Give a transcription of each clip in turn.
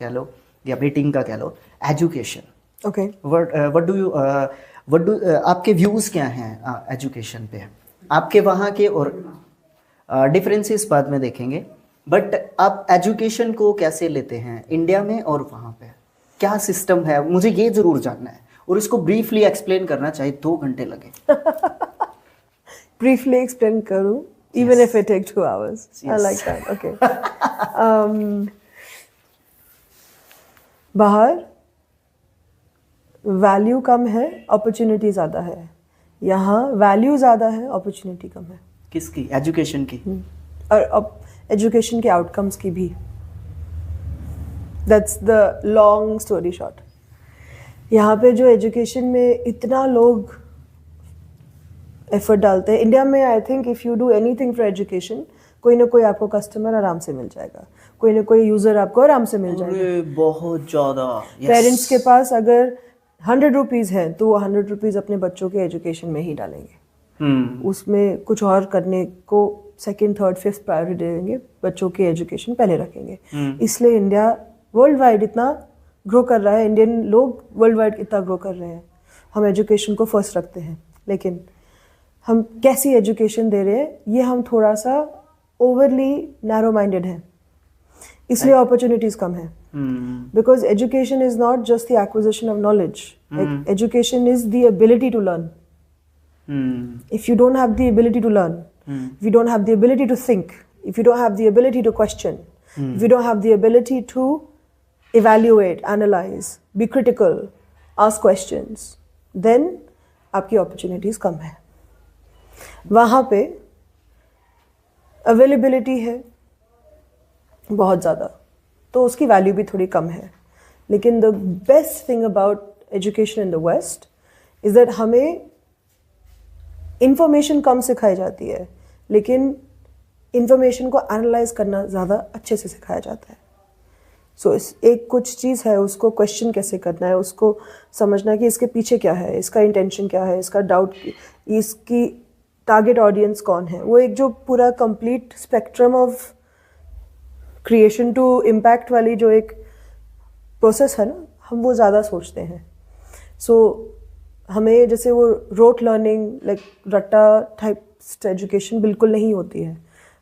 कह लो या बेटिंग का कह लो, एजुकेशन। ओके, व्हाट डू आपके व्यूज़ क्या हैं एजुकेशन पे, आपके वहाँ के, और डिफरेंसेस बाद में देखेंगे, बट आप एजुकेशन को कैसे लेते हैं इंडिया में और वहाँ पे, क्या सिस्टम है, मुझे ये ज़रूर जानना है, और इसको ब्रीफली एक्सप्लेन करना, चाहे 2 घंटे लगे। ब्रीफली एक्सप्लेन करूँ, even if it takes 2 hours. I Yes. like that. Okay. बाहर वैल्यू कम है, अपॉर्चुनिटी ज़्यादा है। यहाँ वैल्यू ज़्यादा है, अपॉर्चुनिटी कम है। किसकी? एजुकेशन की? और अब एजुकेशन के आउटकम्स की भी। That's the long story short. यहाँ पे जो एजुकेशन में इतना लोग एफर्ट डालते हैं, इंडिया में I think if you do anything for education, कोई ना कोई आपको कस्टमर आराम से मिल जाएगा, कोई ना कोई यूज़र आपको आराम से मिल जाएगा। अरे बहुत ज़्यादा। पेरेंट्स के पास अगर 100 रुपीज़ हैं तो वो 100 रुपीज़ अपने बच्चों के एजुकेशन में ही डालेंगे। उसमें कुछ और करने को सेकंड, थर्ड, फिफ्थ प्रायोरिटी देंगे, बच्चों के एजुकेशन पहले रखेंगे। इसलिए इंडिया वर्ल्ड वाइड इतना ग्रो कर रहा है, इंडियन लोग वर्ल्ड वाइड इतना ग्रो कर रहे हैं। हम एजुकेशन को फर्स्ट रखते हैं, लेकिन हम कैसी एजुकेशन दे रहे हैं ये हम थोड़ा सा ओवरली नैरो माइंडेड हैं, इसलिए अपॉर्चुनिटीज़ कम है। Because education is not just the acquisition of knowledge. Education is the ability to learn. If you don't have the ability to learn, if you don't have the ability to think, if you don't have the ability to question, if you don't have the ability to evaluate, analyze, be critical, ask questions, then आपकी opportunities कम है। वहाँ पे availability है बहुत ज़्यादा, तो उसकी value भी थोड़ी कम है। लेकिन the best thing about education in the West is that हमें इंफॉर्मेशन कम सिखाई जाती है, लेकिन इंफॉर्मेशन को एनालाइज करना ज़्यादा अच्छे से सिखाया जाता है। सो एक कुछ चीज़ है, उसको क्वेश्चन कैसे करना है, उसको समझना कि इसके पीछे क्या है, इसका इंटेंशन क्या है, इसका डाउट, इसकी टारगेट ऑडियंस कौन है, वो एक जो पूरा complete spectrum of creation to impact वाली जो एक प्रोसेस है ना, हम वो ज़्यादा सोचते हैं। सो हमें जैसे वो रोट लर्निंग, लाइक रट्टा टाइप एजुकेशन बिल्कुल नहीं होती है।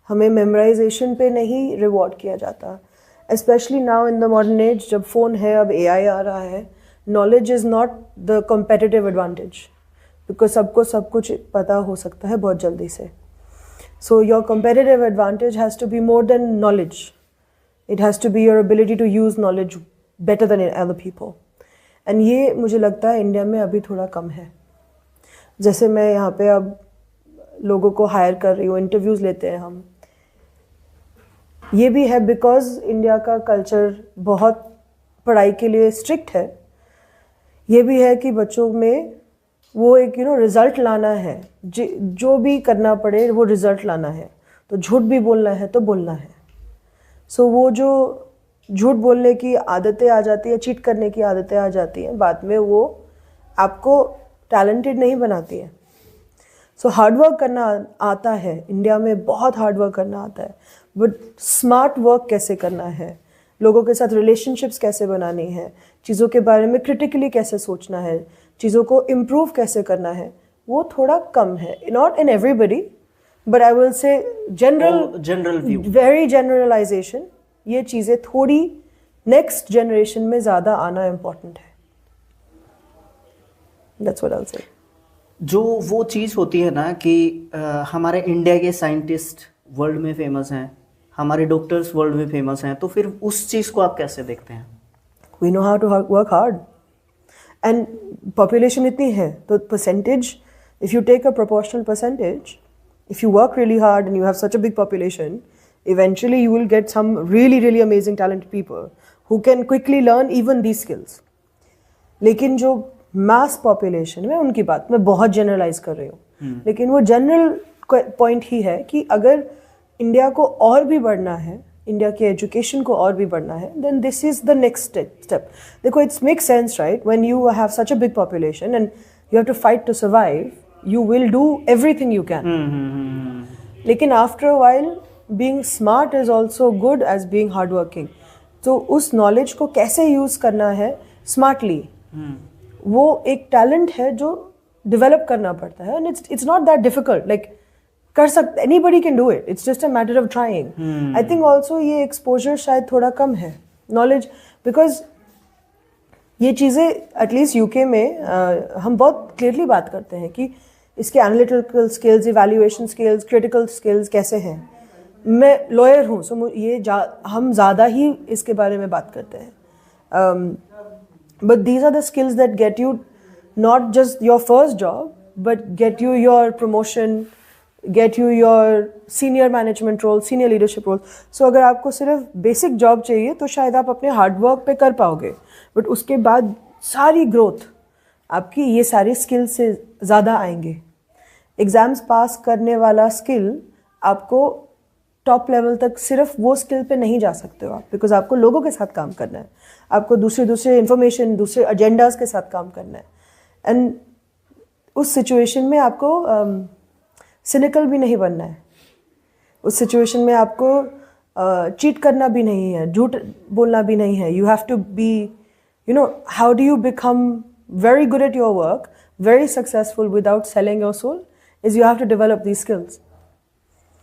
हमें मेमोराइजेशन पे नहीं रिवॉर्ड किया जाता, specially now in the modern age, जब फ़ोन है, अब AI आ रहा है। Knowledge is not the competitive advantage, because सबको सब कुछ पता हो सकता है बहुत जल्दी से। So your competitive advantage has to be more than knowledge. It has to be your ability to use knowledge better than other people. And ये मुझे लगता है इंडिया में अभी थोड़ा कम है। जैसे मैं यहाँ पे अब लोगों को हायर कर रही हूँ, इंटरव्यूज़ लेते हैं हम, ये भी है बिकॉज इंडिया का कल्चर बहुत पढ़ाई के लिए स्ट्रिक्ट है। ये भी है कि बच्चों में वो एक रिज़ल्ट लाना है, जो भी करना पड़े वो रिज़ल्ट लाना है, तो झूठ भी बोलना है तो बोलना है। सो वो जो झूठ बोलने की आदतें आ जाती है, चीट करने की आदतें आ जाती हैं, बाद में वो आपको टैलेंटेड नहीं बनाती हैं। सो हार्डवर्क करना आता है, इंडिया में बहुत हार्डवर्क करना आता है, बट स्मार्ट वर्क कैसे करना है, लोगों के साथ रिलेशनशिप्स कैसे बनानी है, चीज़ों के बारे में क्रिटिकली कैसे सोचना है, चीज़ों को इम्प्रूव कैसे करना है, वो थोड़ा कम है। Not in everybody, but I will say general view, very generalization, ये चीज़ें थोड़ी नेक्स्ट जनरेशन में ज़्यादा आना इम्पोर्टेंट है। दैट्स व्हाट आई विल से। जो वो चीज़ होती है ना कि हमारे इंडिया के साइंटिस्ट वर्ल्ड में फेमस हैं, हमारे डॉक्टर्स वर्ल्ड में फेमस हैं, तो फिर उस चीज़ को आप कैसे देखते हैं? We know how to work hard, and population इतनी है तो percentage, if you take a proportional percentage, if you work really hard and you have such a big population, eventually you will get some really really amazing talented people who can quickly learn even these skills. लेकिन जो mass population में, उनकी बात मैं बहुत generalize कर रही हूँ, लेकिन वो general point ही है कि अगर इंडिया को और भी बढ़ना है, इंडिया के एजुकेशन को और भी बढ़ना है, then this is the next step. देखो, it makes sense, right? When you have such a big population and you have to fight to survive, you will do everything you can. लेकिन after a while, being smart is also good as being hardworking. तो उस knowledge को कैसे use करना है smartly, वो एक talent है जो डेवलप करना पड़ता है. And it's not that difficult. Like कर सकते, anybody can do it. It's just a matter of trying. I think also ये एक्सपोजर शायद थोड़ा कम है, नॉलेज, बिकॉज ये चीज़ें एटलीस्ट यूके में हम बहुत क्लियरली बात करते हैं कि इसके analytical skills, evaluation skills, critical skills कैसे हैं. मैं लॉयर हूँ, सो ये हम ज़्यादा ही इसके बारे में बात करते हैं. But these are the skills that get you not just your first job, but get you your promotion, get you your senior management role, senior leadership role. So अगर आपको सिर्फ बेसिक जॉब चाहिए तो शायद आप अपने हार्डवर्क पे कर पाओगे, बट उसके बाद सारी ग्रोथ आपकी ये सारी स्किल से ज़्यादा आएंगे. एग्ज़ाम्स पास करने वाला स्किल आपको टॉप लेवल तक सिर्फ वो स्किल पे नहीं जा सकते हो आप, बिकॉज आपको लोगों के साथ काम करना है, आपको दूसरे इन्फॉर्मेशन, दूसरे एजेंडाज के साथ काम करना है. एंड उस सिचुएशन में आपको सिनिकल भी नहीं बनना है. उस सिचुएशन में आपको चीट करना भी नहीं है, झूठ बोलना भी नहीं है. You have to be, you know, how do you become very good at your work, very successful without selling your soul, is you have to develop these skills.